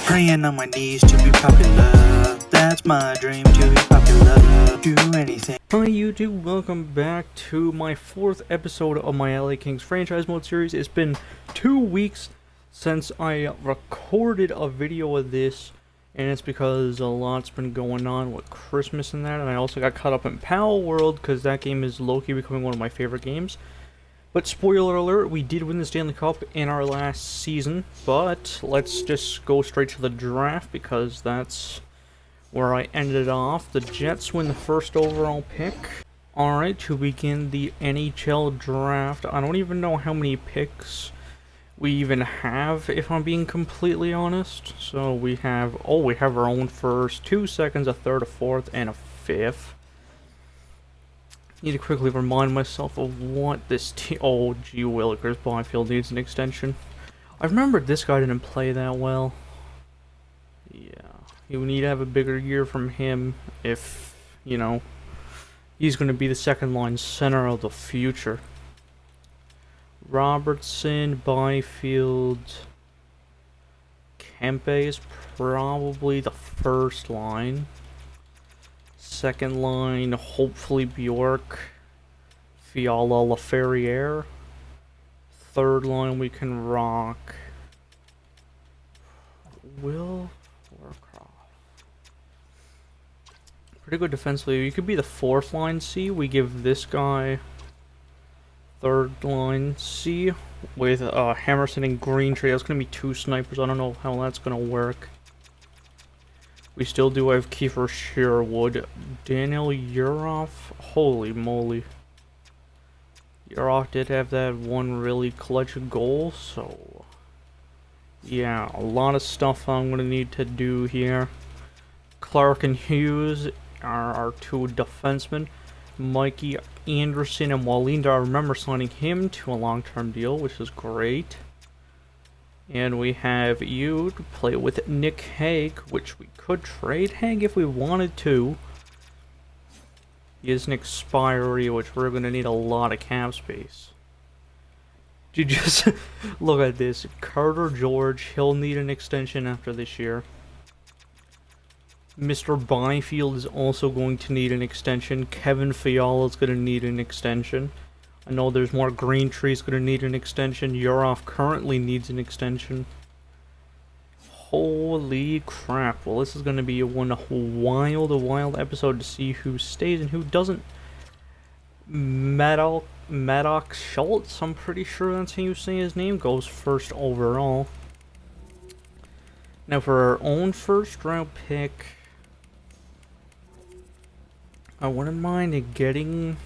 Praying on my knees to be popular. That's my dream, to be popular. Do anything. Hi YouTube, welcome back to my 4th episode of my LA Kings franchise mode series. It's been 2 weeks since I recorded a video of this, and it's because a lot's been going on with Christmas and that, and I also got caught up in Pal World because that game is low-key becoming one of my favorite games. But spoiler alert, we did win the Stanley Cup in our last season, but let's just go straight to the draft because that's where I ended off. The Jets win the first overall pick. Alright, to begin the NHL draft, I don't even know how many picks we even have, if I'm being completely honest. So we have our own first, 2 seconds, a third, a fourth, and a fifth. Need to quickly remind myself of what this team. Oh, gee willikers, Byfield needs an extension. I remembered this guy didn't play that well. Yeah, you need to have a bigger year from him if, you know, he's going to be the second line center of the future. Robertson, Byfield, Kempe is probably the first line. Second line, hopefully Bjork, Fiala, LaFerriere. Third line, we can rock Will Warcroft. Pretty good defensively. You could be the fourth line C. We give this guy third line C with Hammerson and Greentree. That's going to be 2 snipers. I don't know how that's going to work. We still do have Kiefer Sherwood. Daniel Yurov. Holy moly. Yurov did have that one really clutch goal, so yeah, a lot of stuff I'm going to need to do here. Clark and Hughes are our 2 defensemen. Mikey Anderson and Wallinder, I remember signing him to a long-term deal, which is great. And we have you to play with Nick Hague, which we could trade Hague if we wanted to. He is an expiry, which we're going to need a lot of cap space. You just look at this. Carter George, he'll need an extension after this year. Mr. Byfield is also going to need an extension. Kevin Fiala is going to need an extension. I know there's more. Greentree's going to need an extension. Yurov currently needs an extension. Holy crap. Well, this is going to be one wild episode to see who stays and who doesn't. Maddox Schultz, I'm pretty sure that's how you say his name, goes first overall. Now for our own first round pick, I wouldn't mind getting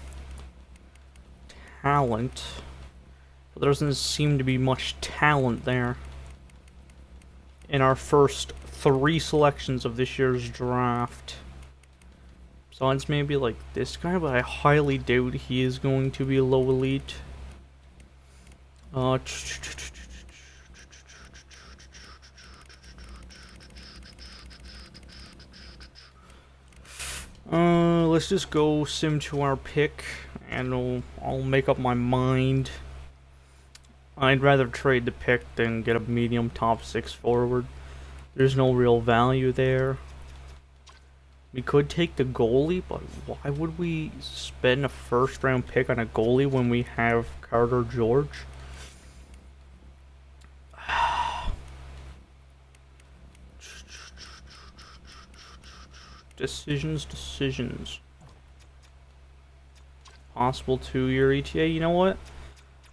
talent, but there doesn't seem to be much talent there in our first 3 selections of this year's draft. Besides maybe like this guy, but I highly doubt he is going to be low elite. Let's just go sim to our pick, and I'll make up my mind. I'd rather trade the pick than get a medium top 6 forward. There's no real value there. We could take the goalie, but why would we spend a first round pick on a goalie when we have Carter George? Decisions. Possible 2-year ETA. You know what?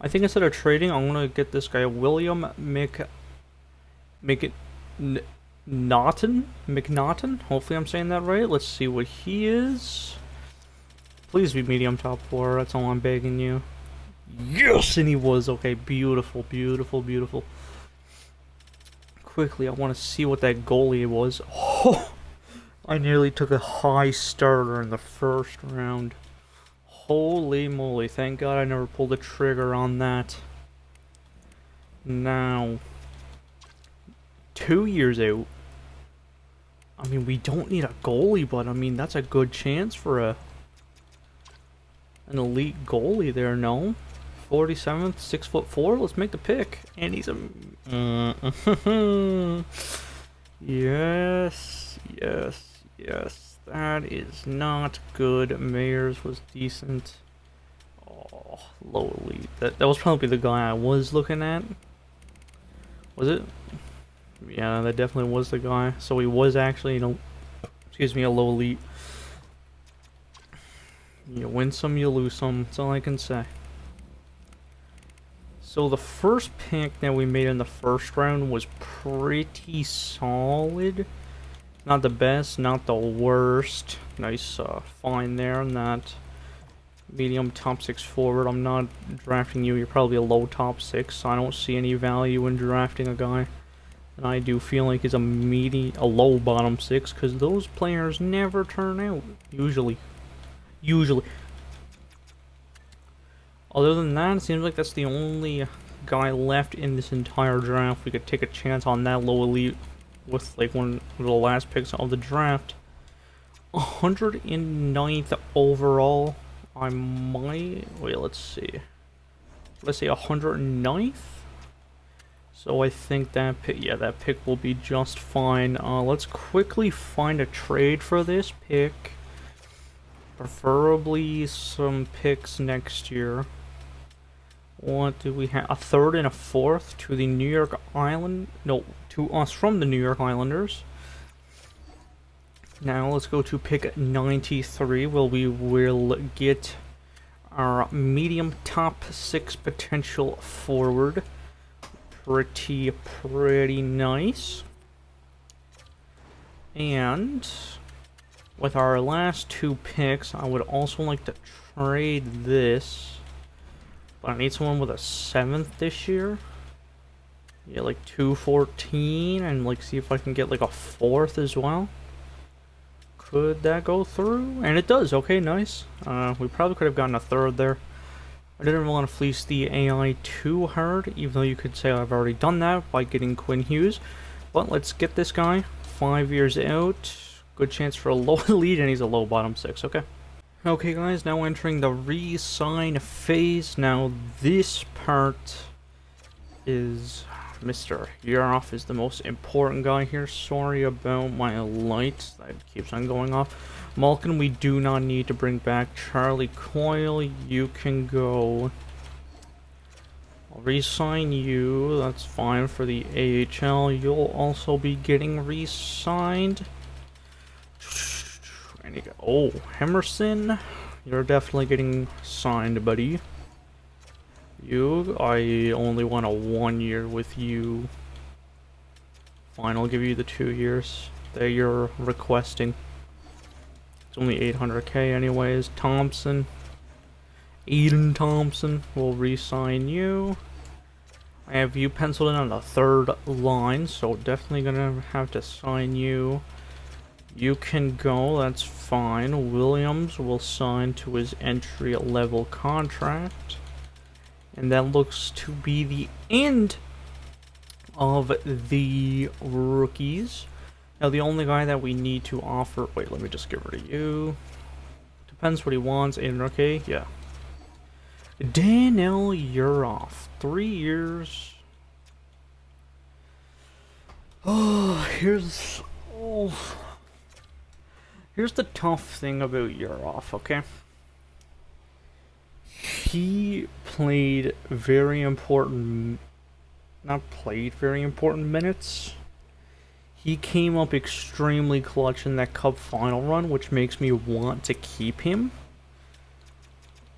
I think instead of trading, I'm gonna get this guy William McNaughton. Hopefully I'm saying that right. Let's see what he is. Please be medium top 4. That's all I'm begging you. Yes, and he was. Okay, beautiful. Quickly, I want to see what that goalie was. Oh, I nearly took a high starter in the first round. Holy moly, thank God I never pulled the trigger on that. Now, 2 years out. I mean, we don't need a goalie, but I mean, that's a good chance for an elite goalie there, no? 47th, 6'4". Let's make the pick. And he's a... Yes, yes, yes. That is not good. Mayors was decent. Oh, low elite. That was probably the guy I was looking at. Was it? Yeah, that definitely was the guy. So he was actually, excuse me, a low elite. You win some, you lose some. That's all I can say. So the first pick that we made in the first round was pretty solid. Not the best, not the worst. Nice find there on that medium top 6 forward. I'm not drafting you. You're probably a low top 6. So I don't see any value in drafting a guy. And I do feel like he's a low bottom 6, because those players never turn out. Usually. Other than that, it seems like that's the only guy left in this entire draft. We could take a chance on that low elite with like one of the last picks of the draft. 109th overall. I might... Wait, let's see. Let's say 109th? So I think that pick... Yeah, that pick will be just fine. Let's quickly find a trade for this pick. Preferably some picks next year. What do we have? A third and a fourth to the New York Island... No, to us from the New York Islanders. Now let's go to pick 93, where we will get our medium top 6 potential forward. Pretty nice. And with our last 2 picks, I would also like to trade this. But I need someone with a 7th this year. Yeah, like 214, and like see if I can get like a 4th as well. Could that go through? And it does. Okay, nice. We probably could have gotten a 3rd there. I didn't want to fleece the AI too hard, even though you could say I've already done that by getting Quinn Hughes. But let's get this guy. 5 years out. Good chance for a low lead, and he's a low bottom 6. Okay. Okay, guys, now entering the re-sign phase. Now, this part is... Mr. Yaroff is the most important guy here. Sorry about my lights. That keeps on going off. Malkin, we do not need to bring back. Charlie Coyle, you can go. I'll re-sign you. That's fine for the AHL. You'll also be getting re-signed. And you go. Oh, Hemerson, you're definitely getting signed, buddy. You, I only want a 1 year with you. Fine, I'll give you the 2 years that you're requesting. It's only 800k anyways. Thompson, Eden Thompson, will re-sign you. I have you penciled in on the 3rd line, so definitely gonna have to sign you. You can go, that's fine. Williams will sign to his entry-level contract. And that looks to be the end of the rookies. Now, the only guy that we need to offer... Wait, let me just get rid of you. Depends what he wants. And okay, yeah. Daniel Yuroff. 3 years. Oh, here's... Oh. Here's the tough thing about Yuroff, okay? He played very important... Not played very important minutes. He came up extremely clutch in that Cup final run, which makes me want to keep him.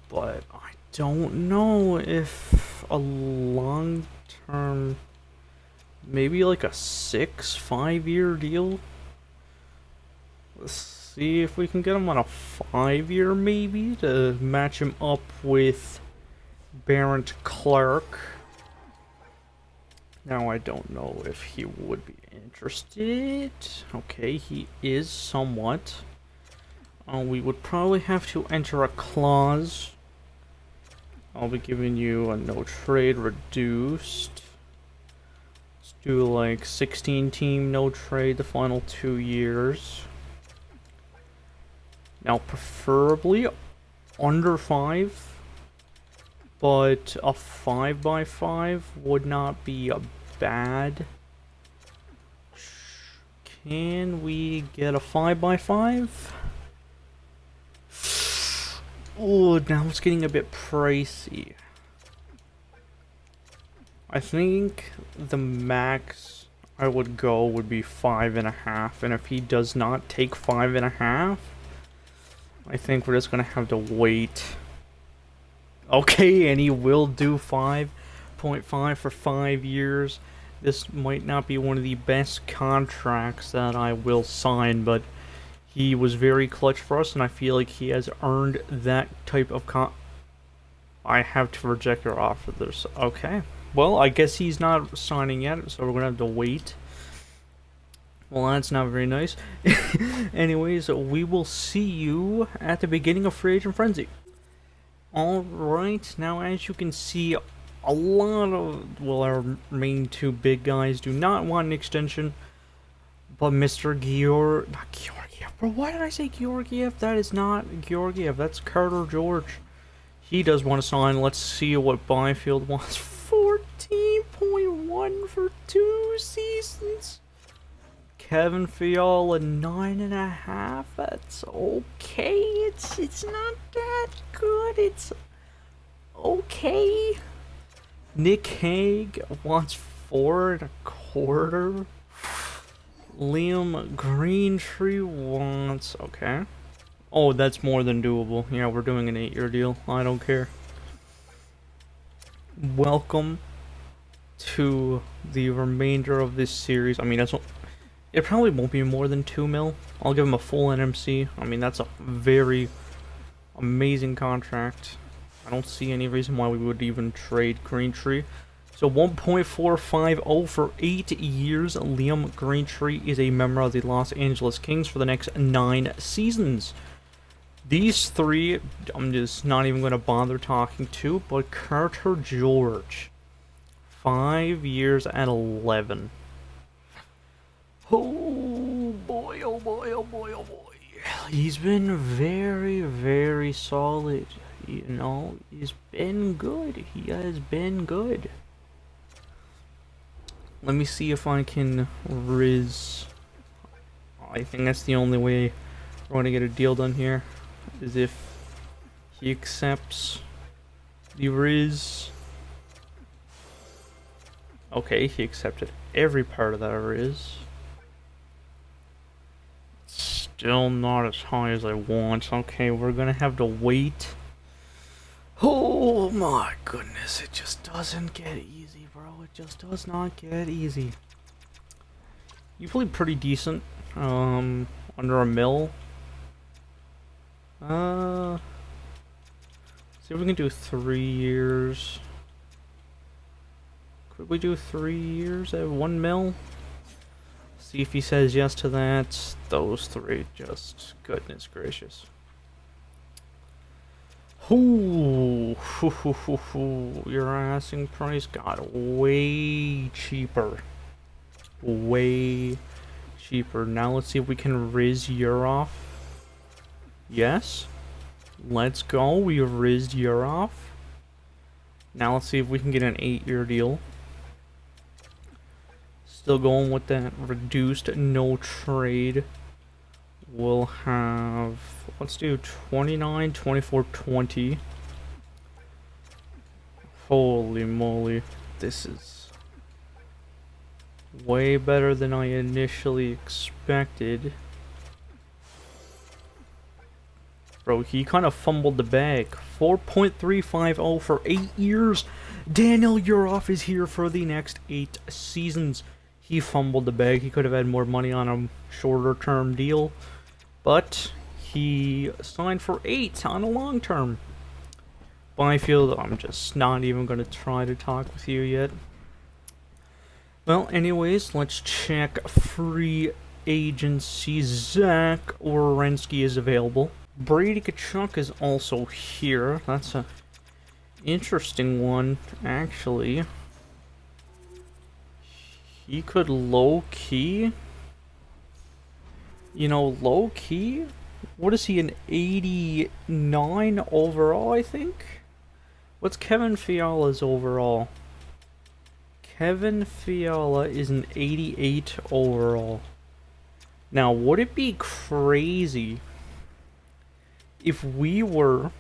But I don't know if a long-term... Maybe like a 5-year deal? Let's see if we can get him on a 5-year maybe to match him up with Barrett Clark. Now I don't know if he would be interested. Okay, he is somewhat. We would probably have to enter a clause. I'll be giving you a no trade reduced. Let's do like 16 team no trade the final 2 years. Now, preferably under 5, but a 5x5 would not be a bad. Can we get a 5x5? Oh, now it's getting a bit pricey. I think the max I would go would be 5.5, and if he does not take 5.5, I think we're just gonna have to wait. Okay, and he will do 5.5 for 5 years. This might not be one of the best contracts that I will sign, but he was very clutch for us, and I feel like he has earned that type of I have to reject your offer. There's okay. Well, I guess he's not signing yet, so we're gonna have to wait. Well, that's not very nice. Anyways, we will see you at the beginning of Free Agent Frenzy. Alright, now as you can see, a lot of, well, our main two big guys do not want an extension. But Mr. not Georgiev, bro, why did I say Georgiev? That is not Georgiev, that's Carter George. He does want to sign. Let's see what Byfield wants. 14.1 for 2 seasons. Kevin Fiala 9.5. That's okay. It's not that good. It's okay. Nick Hague wants 4.25. Liam Greentree wants okay. Oh, that's more than doable. Yeah, we're doing an 8-year deal. I don't care. Welcome to the remainder of this series. I mean, it probably won't be more than 2 mil. I'll give him a full NMC. I mean, that's a very amazing contract. I don't see any reason why we would even trade Greentree. So 1.450 for 8 years. Liam Greentree is a member of the Los Angeles Kings for the next 9 seasons. These three, I'm just not even going to bother talking to, but Carter George, 5 years at 11. Oh boy, oh boy, oh boy, oh boy. He's been very, very solid. You know, he's been good. He has been good. Let me see if I can Riz. I think that's the only way we're going to get a deal done here, is if he accepts the Riz. Okay, he accepted every part of that Riz. Still not as high as I want. Okay, we're going to have to wait. Oh my goodness, it just doesn't get easy, bro. It just does not get easy. You played pretty decent. Under a mil. See if we can do 3 years. Could we do 3 years at 1 mil? See if he says yes to that. Those three, just goodness gracious. Ooh, your asking price got way cheaper. Way cheaper. Now let's see if we can Riz Yurov. Yes. Let's go. We rizzed Yurov. Now let's see if we can get an 8-year deal. Still going with that reduced no trade. We'll have, let's do 29, 24, 20. Holy moly. This is way better than I initially expected. Bro, he kind of fumbled the bag. 4.350 for 8 years. Daniel Yurov is here for the next 8 seasons. He fumbled the bag. He could have had more money on a shorter term deal. But he signed for 8 on a long term. Byfield, I'm just not even going to try to talk with you yet. Well, anyways, let's check free agency. Zach Werenski is available. Brady Tkachuk is also here. That's a interesting one, actually. He could low-key... You know, low-key? What is he, an 89 overall, I think? What's Kevin Fiala's overall? Kevin Fiala is an 88 overall. Now, would it be crazy if we were,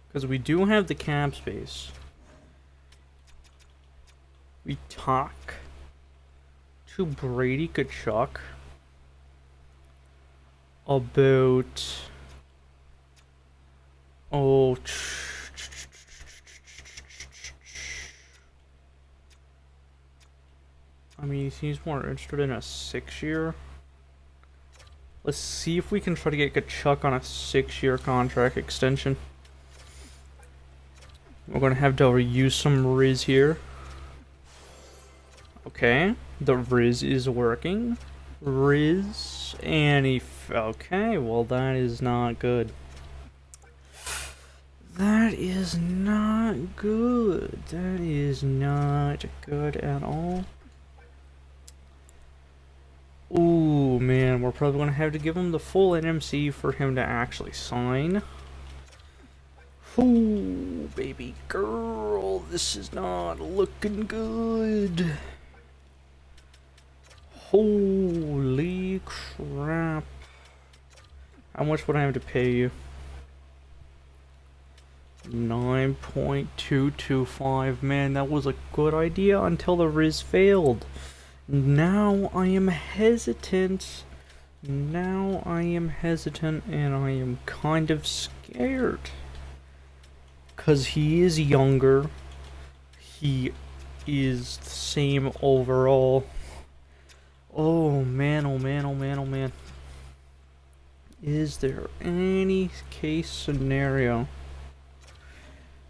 because we do have the cap space, we talk to Brady Kachuk about, oh, I mean, he seems more interested in a 6-year. Let's see if we can try to get Kachuk on a 6-year contract extension. We're gonna have to use some Riz here. Okay, the Riz is working. Riz, and he... Okay, well that is not good. That is not good. That is not good at all. Ooh, man, we're probably gonna have to give him the full NMC for him to actually sign. Ooh, baby girl, this is not looking good. Holy crap. How much would I have to pay you? 9.225. Man, that was a good idea until the Riz failed. Now I am hesitant. Now I am hesitant and I am kind of scared. Because he is younger. He is the same overall. Oh man, oh man, oh man, oh man. Is there any case scenario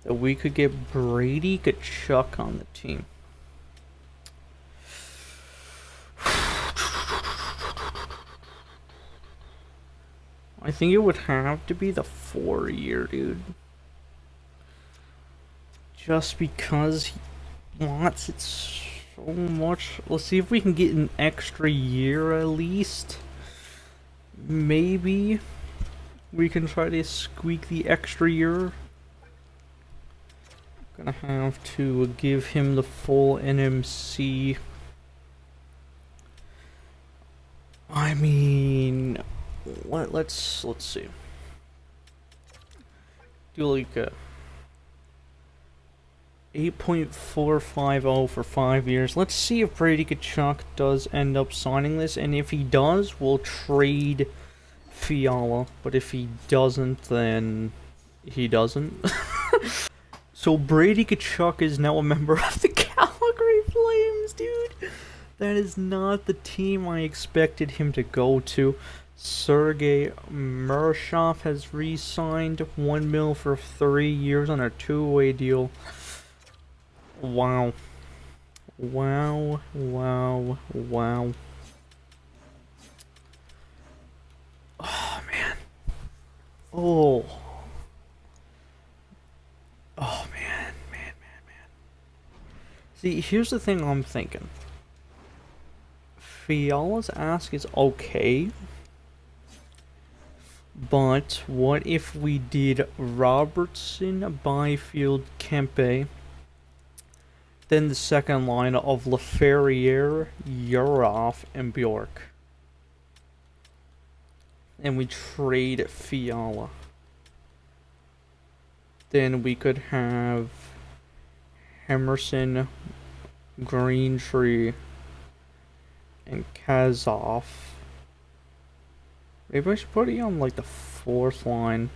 that we could get Brady Kachuk on the team? I think it would have to be the 4-year, dude. Just because he wants it so much. Let's see if we can get an extra year at least. Maybe we can try to squeak the extra year. Gonna have to give him the full NMC. I mean, let's see. Do like a 8.450 for 5 years. Let's see if Brady Kachuk does end up signing this, and if he does, we'll trade Fiala. But if he doesn't, then he doesn't. So Brady Kachuk is now a member of the Calgary Flames, dude. That is not the team I expected him to go to. Sergei Murashov has re-signed $1 million for 3 years on a 2-way deal. Wow. Wow, wow, wow. Oh, man. Oh. Oh, man. See, here's the thing I'm thinking. Fiala's ask is okay. But what if we did Robertson, Byfield, Kempe, then the second line of Laferriere, Yurov, and Bjork, and we trade Fiala? Then we could have Emerson, Greentree, and Kazov. Maybe I should put him on like the 4th line.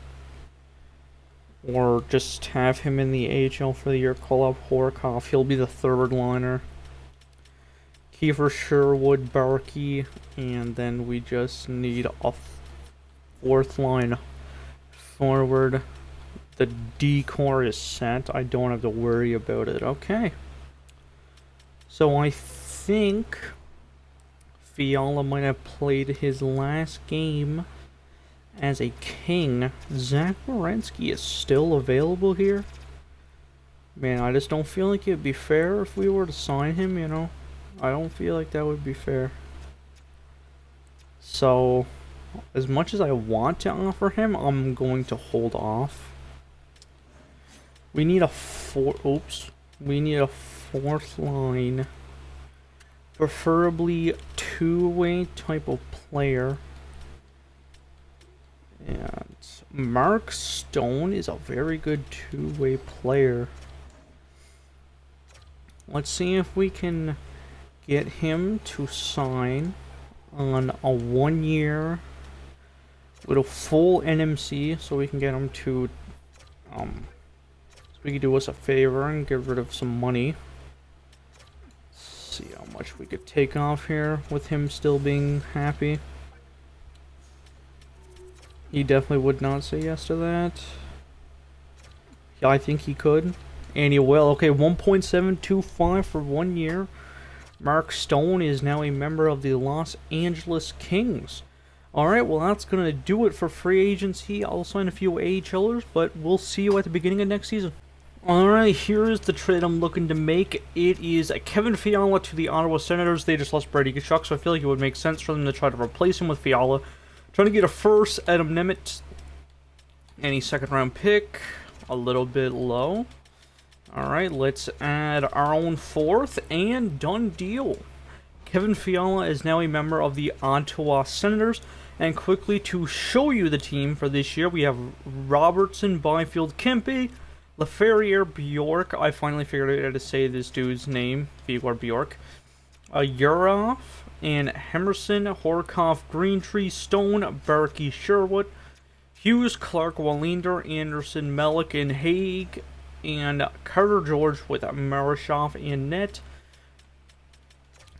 Or just have him in the AHL for the year. Call up Horkoff. He'll be the 3rd liner. Kiefer, Sherwood, Barkey. And then we just need a 4th line forward. The decor is set. I don't have to worry about it. Okay. So I think Fiala might have played his last game as a King. Zach Werenski is still available here. Man, I just don't feel like it'd be fair if we were to sign him, you know. I don't feel like that would be fair. So, as much as I want to offer him, I'm going to hold off. We need a we need a 4th line preferably two-way type of player. And Mark Stone is a very good two-way player. Let's see if we can get him to sign on a 1 year with a full NMC, so we can get him to so we can do us a favor and get rid of some money. Let's see how much we could take off here with him still being happy. He definitely would not say yes to that. Yeah, I think he could. And he will. Okay, 1.725 for 1 year. Mark Stone is now a member of the Los Angeles Kings. Alright, well that's going to do it for free agency. I'll sign a few AHLers, but we'll see you at the beginning of next season. Alright, here is the trade I'm looking to make. It is Kevin Fiala to the Ottawa Senators. They just lost Brady Tkachuk, so I feel like it would make sense for them to try to replace him with Fiala. Trying to get a first, Adam Nemeth. Any second round pick. A little bit low. Alright, let's add our own fourth, and done deal. Kevin Fiala is now a member of the Ottawa Senators. And quickly to show you the team for this year, we have Robertson, Byfield, Kempe, Laferriere, Bjork. I finally figured out how to say this dude's name, Vigor Bjork. Yurov, and Hemerson, Horkoff, Greentree, Stone, Berkey, Sherwood, Hughes, Clark, Wallinder, Anderson, Mellick, and Haig, and Carter George with Marashov and net.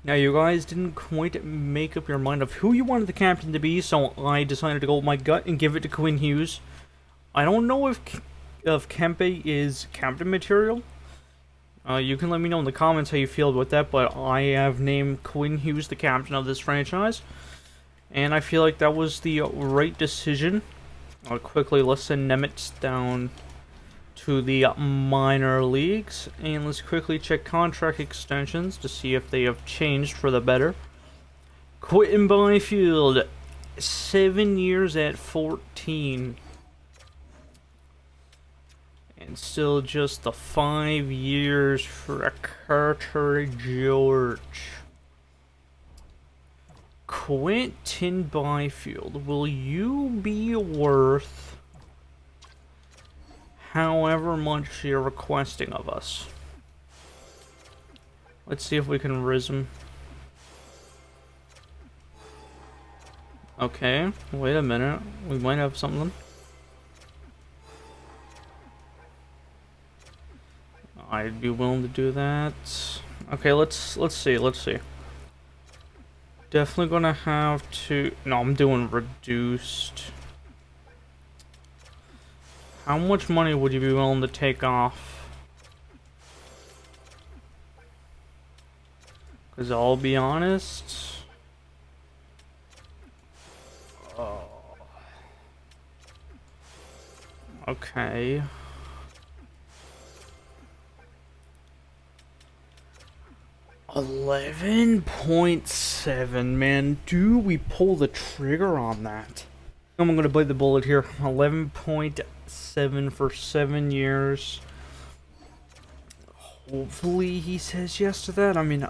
Now, you guys didn't quite make up your mind of who you wanted the captain to be, so I decided to go with my gut and give it to Quinn Hughes. I don't know if Kempe is captain material. You can let me know in the comments how you feel about that, but I have named Quinn Hughes the captain of this franchise. And I feel like that was the right decision. I'll quickly let's send Nemeth down to the minor leagues, and let's quickly check contract extensions to see if they have changed for the better. Quentin Byfield, 7 years at 14, and still just the 5 years for Carter George. Quentin Byfield, will you be worth however much you're requesting of us? Let's see if we can riz him. Okay, wait a minute. We might have something. I'd be willing to do that. Okay, let's see. Definitely gonna have to. No, I'm doing reduced. How much money would you be willing to take off? Because I'll be honest. Oh. Okay. $11.7, man. Do we pull the trigger on that? I'm gonna bite the bullet here. 11.7 for 7 years. Hopefully he says yes to that. I mean,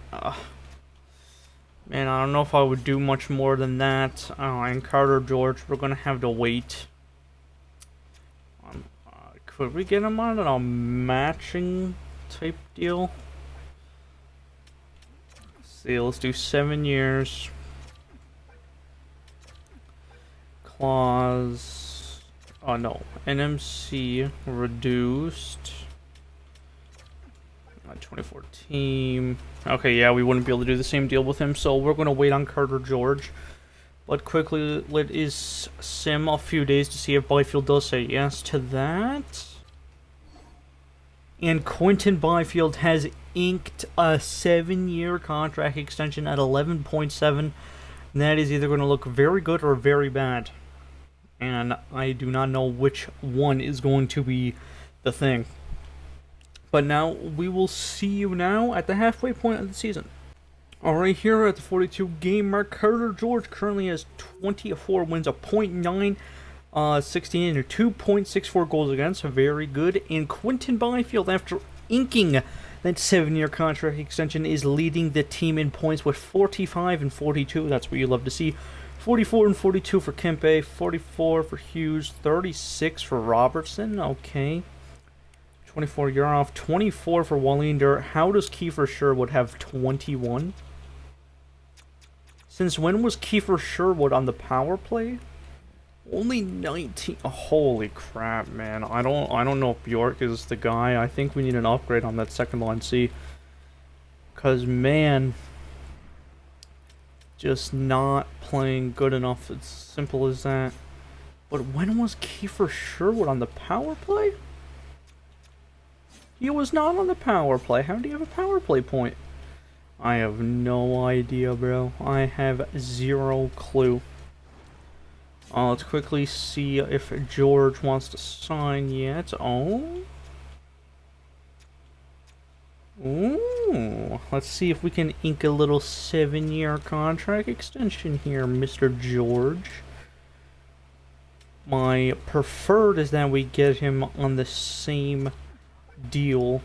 man, I don't know if I would do much more than that. And Carter George, we're gonna have to wait. Could we get him on a matching type deal? See, let's do 7 years. Clause. Oh no, NMC reduced. 2014. Okay, yeah, we wouldn't be able to do the same deal with him, so we're going to wait on Carter George. But quickly, let is sim a few days to see if Byfield does say yes to that. And Quentin Byfield has inked a 7-year contract extension at 11.7. That is either going to look very good or very bad. And I do not know which one is going to be the thing. But now, we will see you now at the halfway point of the season. Alright, here at the 42 game mark, Carter George currently has 24 wins, a .9, 16 and 2.64 goals against, very good. And Quentin Byfield, after inking That 7-year contract extension is leading the team in points with 45 and 42. That's what you love to see. 44 and 42 for Kempe, 44 for Hughes, 36 for Robertson. Okay. 24 Yarov, 24 for Wallinder. How does Kiefer Sherwood have 21? Since when was Kiefer Sherwood on the power play? Only 19. Oh, holy crap, man. I don't know if Bjork is the guy. I think we need an upgrade on that second line C. Cause man, just not playing good enough. It's simple as that. But when was Kiefer Sherwood on the power play? He was not on the power play. How do you have a power play point? I have no idea, bro. I have zero clue. Let's quickly see if George wants to sign yet. Oh. Ooh. Let's see if we can ink a little 7-year contract extension here, Mr. George. My preferred is that we get him on the same deal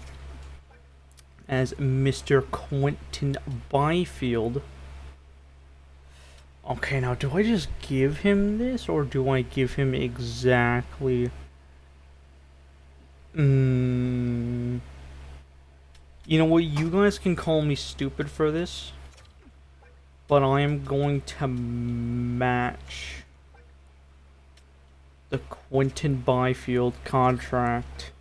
as Mr. Quentin Byfield. Okay, now do I just give him this, or do I give him exactly... You know what, you guys can call me stupid for this, but I am going to match the Quentin Byfield contract.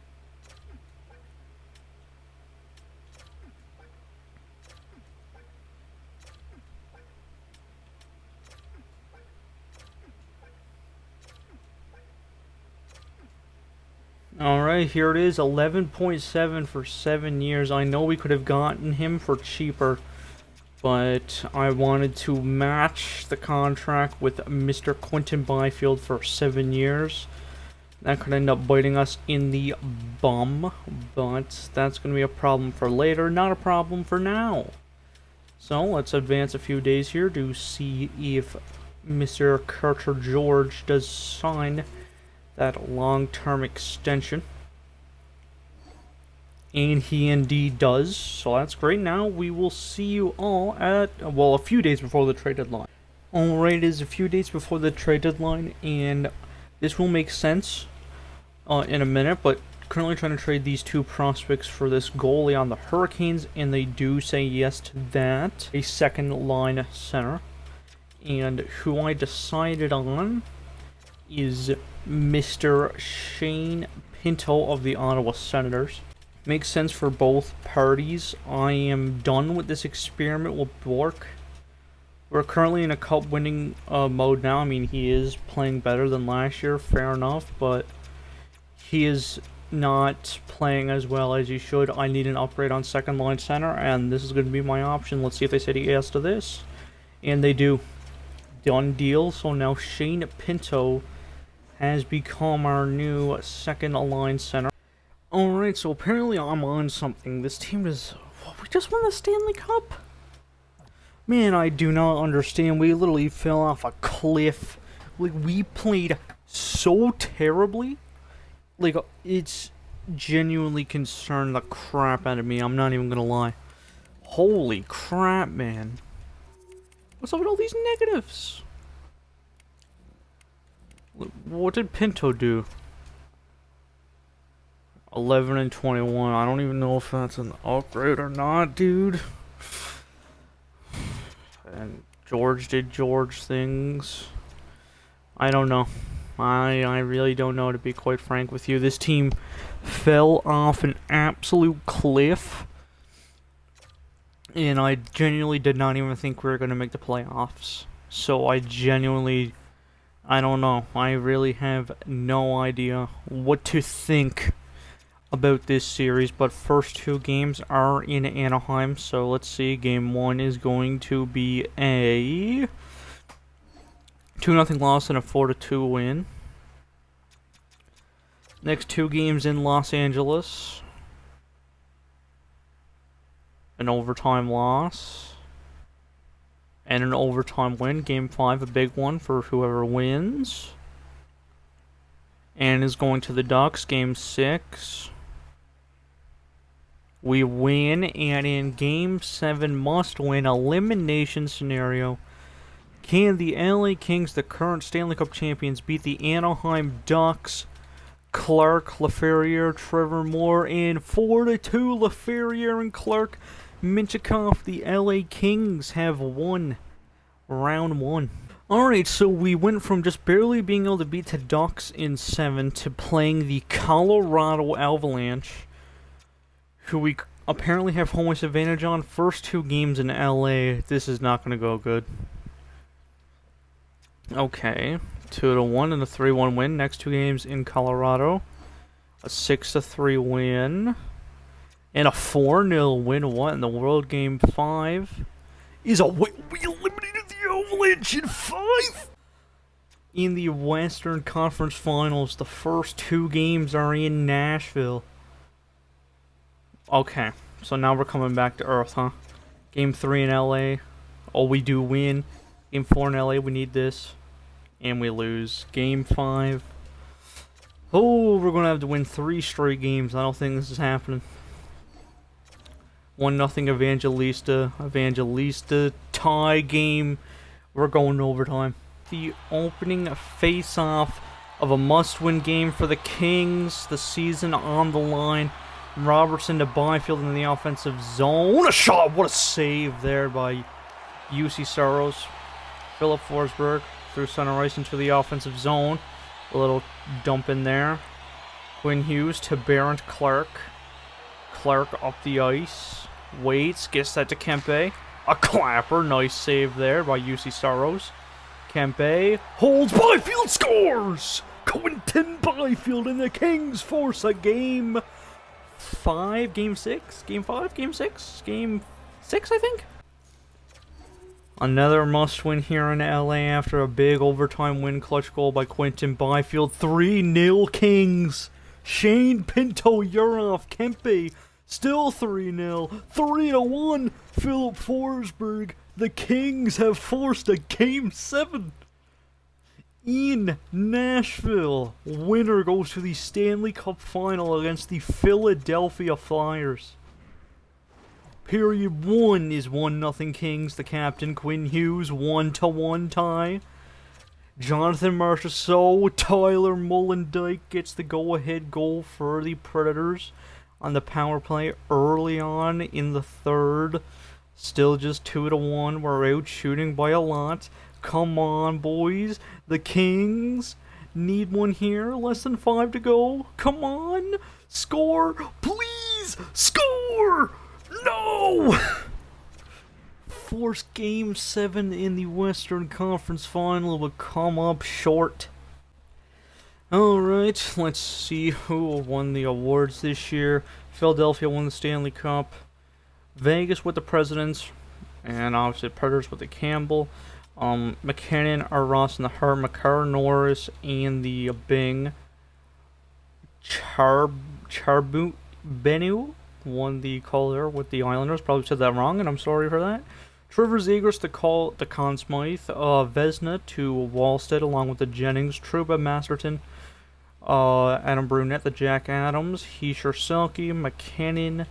Alright, here it is, 11.7 for 7 years. I know we could have gotten him for cheaper, but I wanted to match the contract with Mr. Quentin Byfield for 7 years. That could end up biting us in the bum, but that's going to be a problem for later, not a problem for now. So, let's advance a few days here to see if Mr. Carter George does sign that long-term extension. And he indeed does, so that's great. Now we will see you all at, well, a few days before the trade deadline. Alright, it is a few days before the trade deadline, and this will make sense in a minute, but currently trying to trade these two prospects for this goalie on the Hurricanes, and they do say yes to that. A second line center. And who I decided on is Mr. Shane Pinto of the Ottawa Senators. Makes sense for both parties. I am done with this experiment with Bork. We're currently in a cup winning mode now. I mean, he is playing better than last year, fair enough, but he is not playing as well as he should. I need an upgrade on second line center, and this is going to be my option. Let's see if they say yes to this. And they do. Done deal. So now Shane Pinto has become our new second line center. Alright, so apparently I'm on something. This team is... we just won the Stanley Cup? Man, I do not understand. We literally fell off a cliff. Like, we played so terribly. Like, it's genuinely concerned the crap out of me. I'm not even gonna lie. Holy crap, man. What's up with all these negatives? What did Pinto do? 11 and 21. I don't even know if that's an upgrade or not, dude. And George did George things. I don't know. I really don't know, to be quite frank with you. This team fell off an absolute cliff. And I genuinely did not even think we were going to make the playoffs. So I genuinely... I don't know. I really have no idea what to think about this series, but first two games are in Anaheim, so let's see. Game 1 is going to be a 2-0 loss and a 4-2 win. Next two games in Los Angeles, an overtime loss and an overtime win. Game 5, a big one for whoever wins. And is going to the Ducks. Game 6, We win, and in Game 7 must-win elimination scenario, can the LA Kings, the current Stanley Cup champions, beat the Anaheim Ducks? Clark, Laferriere, Trevor Moore, and 4-2, Laferriere and Clark Minchikov. The LA Kings have won round 1. Alright, so we went from just barely being able to beat the Ducks in 7 to playing the Colorado Avalanche, who we apparently have home ice advantage on. First 2 games in LA, this is not going to go good. Okay, 2-1 and a 3-1 win. Next 2 games in Colorado, a 6-3 win, and a 4-0 win. What in the world? Game 5 is a win. We eliminated the Avalanche in 5! In the Western Conference Finals, the first 2 games are in Nashville. Okay, so now we're coming back to Earth, huh? Game 3 in LA. Oh, we do win. Game 4 in LA, we need this. And we lose. Game 5. Oh, we're going to have to win 3 straight games. I don't think this is happening. 1-0 Evangelista. Evangelista tie game. We're going to overtime. The opening face-off of a must-win game for the Kings. The season on the line. Robertson to Byfield in the offensive zone. A shot! What a save there by UC Saros. Philip Forsberg through center ice into the offensive zone. A little dump in there. Quinn Hughes to Barrett Clark. Clark up the ice. Waits, gets that to Kempe. A clapper, nice save there by UC Saros. Kempe holds, Byfield scores! Quentin Byfield and the Kings force a game 5, game 6, game 5, game 6, game 6, I think? Another must-win here in LA after a big overtime win, clutch goal by Quentin Byfield. 3-0 Kings. Shane Pinto, Yurov, Kempe, still 3-0. 3-1 Philip Forsberg. The Kings have forced a Game 7 in Nashville. Winner goes to the Stanley Cup Final against the Philadelphia Flyers. Period 1 is 1-0 Kings. The captain, Quinn Hughes, 1-1 tie. Jonathan Marchessault, Tyler Mullendijk gets the go-ahead goal for the Predators on the power play early on in the 3rd. Still just 2-1. We're out shooting by a lot. Come on, boys. The Kings need one here. Less than 5 to go. Come on. Score. Please. Score. No! Force Game 7 in the Western Conference Final will come up short. Alright, let's see who won the awards this year. Philadelphia won the Stanley Cup. Vegas with the Presidents. And obviously Predators with the Campbell. McKinnon, Ross and the Hart, McCarr, Norris, and the Bing. Charbonneau won the Calder with the Islanders. Probably said that wrong, and I'm sorry for that. Trevor Zegras to Conn Smythe. Vezina to Wallstead, along with the Jennings. Trouba, Masterton. Adam Brunette, the Jack Adams. Heischer, Selke, McKinnon,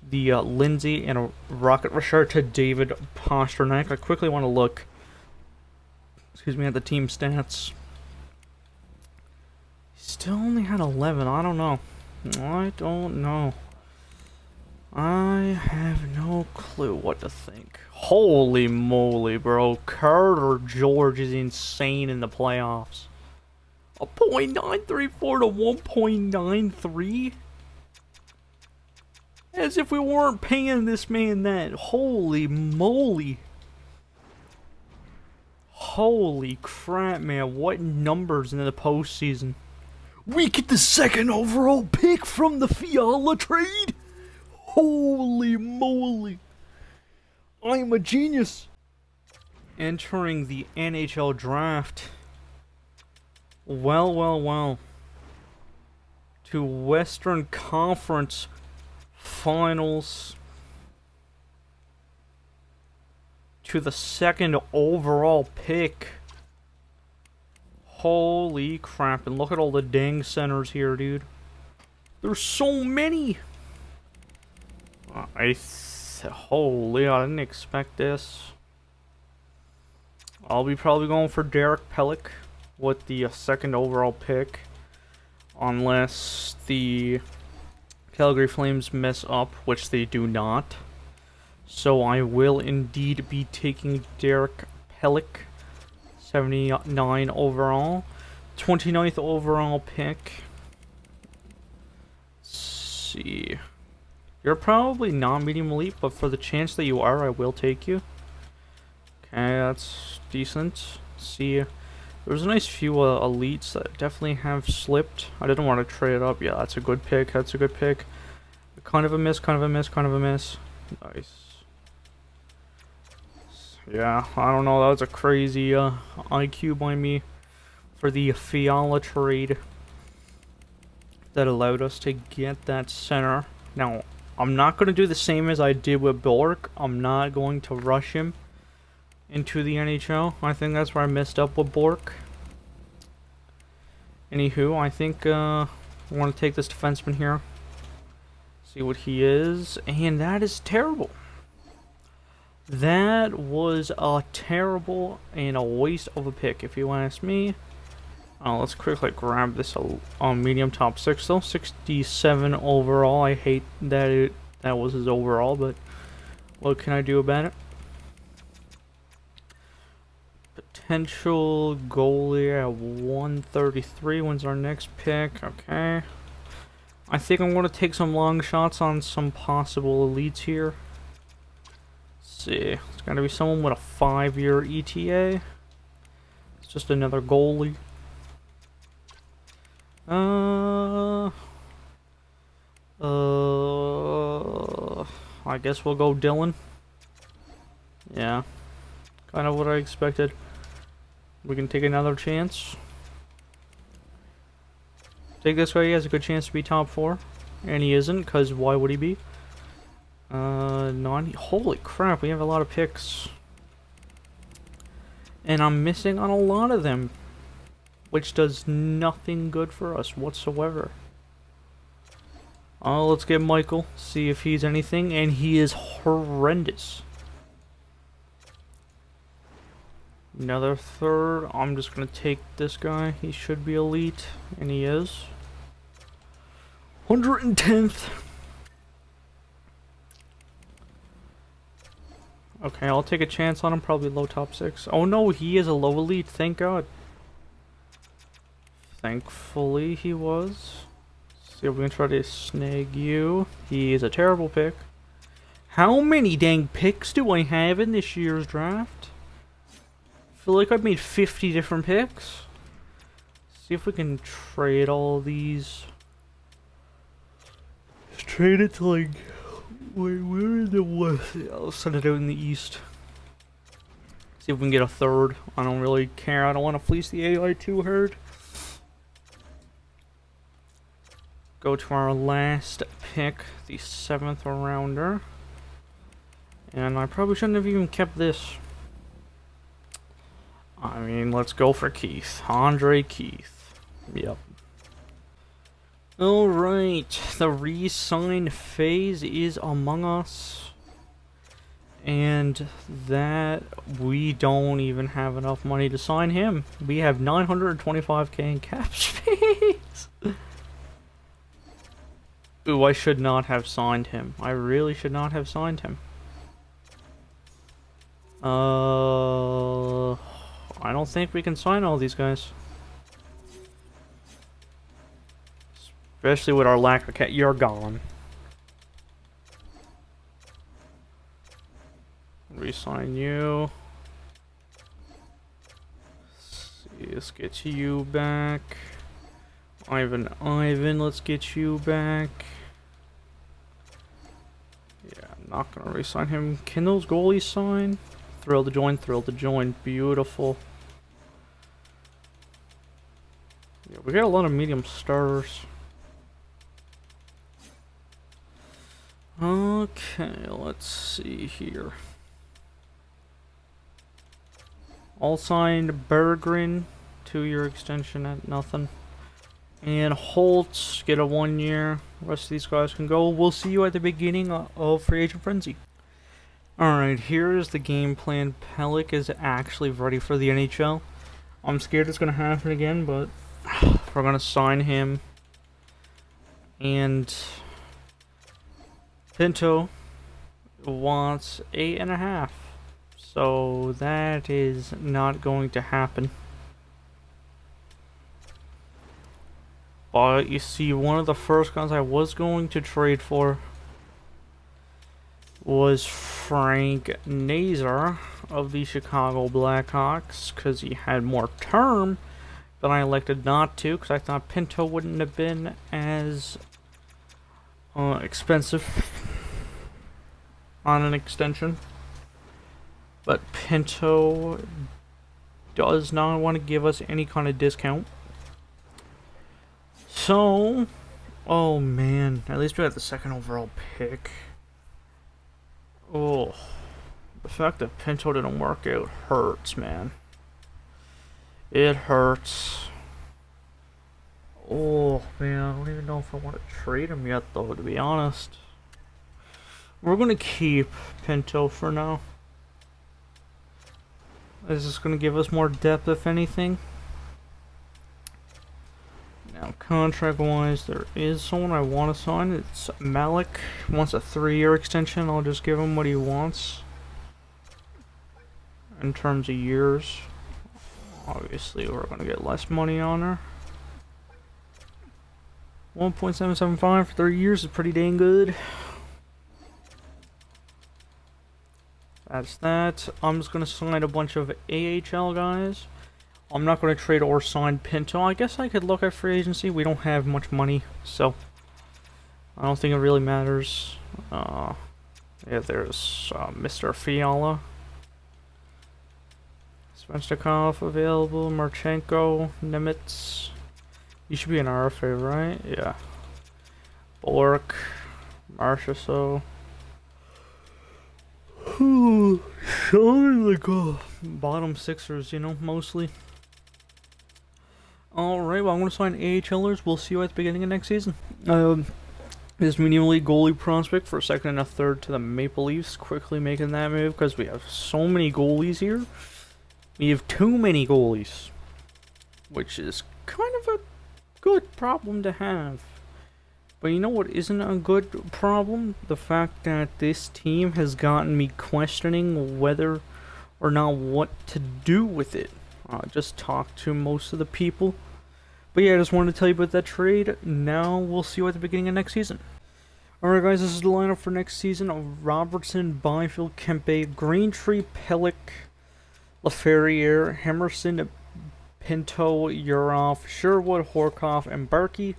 the Lindsay, and a Rocket Richard to David Pasternak. I quickly want to look, at the team stats. He still only had 11. I don't know. I have no clue what to think. Holy moly, bro. Carter George is insane in the playoffs. A .934 to 1.93? As if we weren't paying this man that. Holy moly. Holy crap, man. What numbers in the postseason. We get the 2nd overall pick from the Fiala trade? Holy moly. I am a genius. Entering the NHL draft. Well. To Western Conference Finals. To the 2nd overall pick. Holy crap. And look at all the dang centers here, dude. There's so many. Holy, I didn't expect this. I'll be probably going for Derek Pellick with the second overall pick. Unless the Calgary Flames mess up, which they do not. So I will indeed be taking Derek Pellick, 79 overall. 29th overall pick. Let's see. You're probably not medium elite, but for the chance that you are, I will take you. Okay, that's decent. See, there's a nice few elites that definitely have slipped. I didn't want to trade it up. Yeah, that's a good pick. That's a good pick. Kind of a miss, kind of a miss, kind of a miss. Nice. Yeah, I don't know. That was a crazy IQ by me for the Fiala trade that allowed us to get that center. Now, I'm not going to do the same as I did with Bork. I'm not going to rush him into the NHL. I think that's where I messed up with Bork. Anywho, I think I want to take this defenseman here. See what he is. And that is terrible. That was a terrible and a waste of a pick, if you ask me. Let's quickly grab this medium top 6 though. 67 overall. I hate that that was his overall, but what can I do about it? Potential goalie at 133. When's our next pick? Okay. I think I'm going to take some long shots on some possible elites here. Let's see. It's going to be someone with a 5-year ETA. It's just another goalie. I guess we'll go Dylan. Yeah. Kind of what I expected. We can take another chance. Take this guy, he has a good chance to be top 4. And he isn't, because why would he be? Holy crap, we have a lot of picks. And I'm missing on a lot of them. Which does nothing good for us whatsoever. Let's get Michael, see if he's anything, and he is horrendous. Another third. I'm just gonna take this guy. He should be elite, and he is. 110th. Okay, I'll take a chance on him. Probably low top 6. Oh no, he is a low elite. Thank God. Thankfully, he was. See if we can try to snag you. He is a terrible pick. How many dang picks do I have in this year's draft? I feel like I've made 50 different picks. See if we can trade all these. Let's trade it to like... Wait, where is the west? I'll send it out in the east. See if we can get a third. I don't really care. I don't want to fleece the AI too hard. Go to our last pick, the 7th rounder. And I probably shouldn't have even kept this. I mean, let's go for Keith. Andre Keith. Yep. Alright, the re-sign phase is among us. And that, we don't even have enough money to sign him. We have 925k in cap space. Ooh, I should not have signed him. I really should not have signed him. I don't think we can sign all these guys. Especially with our lack of cat. You're gone. Resign you. Let's get you back. Ivan, let's get you back. Yeah, I'm not gonna resign him. Can those goalies sign? Thrill to join, thrill to join. Beautiful. Yeah, we got a lot of medium starters. Okay, let's see here. All signed Berggren, 2-year extension at nothing. And Holtz, get a 1 year. The rest of these guys can go. We'll see you at the beginning of Free Agent Frenzy. Alright, here is the game plan. Pellick is actually ready for the NHL. I'm scared it's going to happen again, but we're going to sign him. And Pinto wants 8.5. So that is not going to happen. But you see, one of the first guys I was going to trade for was Frank Nazar of the Chicago Blackhawks, because he had more term, but I elected not to because I thought Pinto wouldn't have been as expensive on an extension. But Pinto does not want to give us any kind of discount. So, oh man, at least we got the second overall pick. Oh, the fact that Pinto didn't work out hurts, man. It hurts. Oh man, I don't even know if I want to trade him yet, though, to be honest. We're gonna keep Pinto for now. Is this gonna give us more depth, if anything? Now, contract-wise, there is someone I want to sign. It's Malik. Wants a 3-year extension. I'll just give him what he wants in terms of years. Obviously, we're going to get less money on her. 1.775 for 3 years is pretty dang good. That's that. I'm just going to sign a bunch of AHL guys. I'm not going to trade or sign Pinto. I guess I could look at free agency. We don't have much money, so I don't think it really matters. Yeah, there's Mr. Fiala. Svechnikov available. Marchenko. Nimitz. You should be an RFA, right? Yeah. Bork. Marchessault. Like bottom sixers, you know, mostly. Alright, well, I'm going to sign AHLers. We'll see you at the beginning of next season. This medium league goalie prospect for a second and a third to the Maple Leafs. Quickly making that move because we have so many goalies here. We have too many goalies, which is kind of a good problem to have. But you know what isn't a good problem? The fact that this team has gotten me questioning whether or not what to do with it. Just talked to most of the people. But yeah, I just wanted to tell you about that trade. Now we'll see you at the beginning of next season. Alright guys, this is the lineup for next season of Robertson, Byfield, Kempe, Greentree, Pellick, LaFerriere, Hemerson, Pinto, Urov, Sherwood, Horkoff, and Berkey.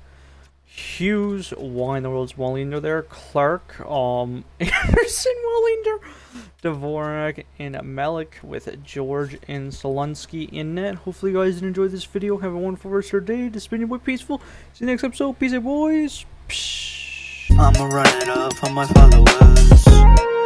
Hughes, why in the world is Wallinder there? Clark, Anderson, Wallinder, Dvorak, and Malik with George and Solunsky in net. Hopefully you guys did enjoy this video. Have a wonderful rest of your day. Just been your boy Peaceful. See you next episode. Peace out, boys. Psh. I'ma run it up for my followers.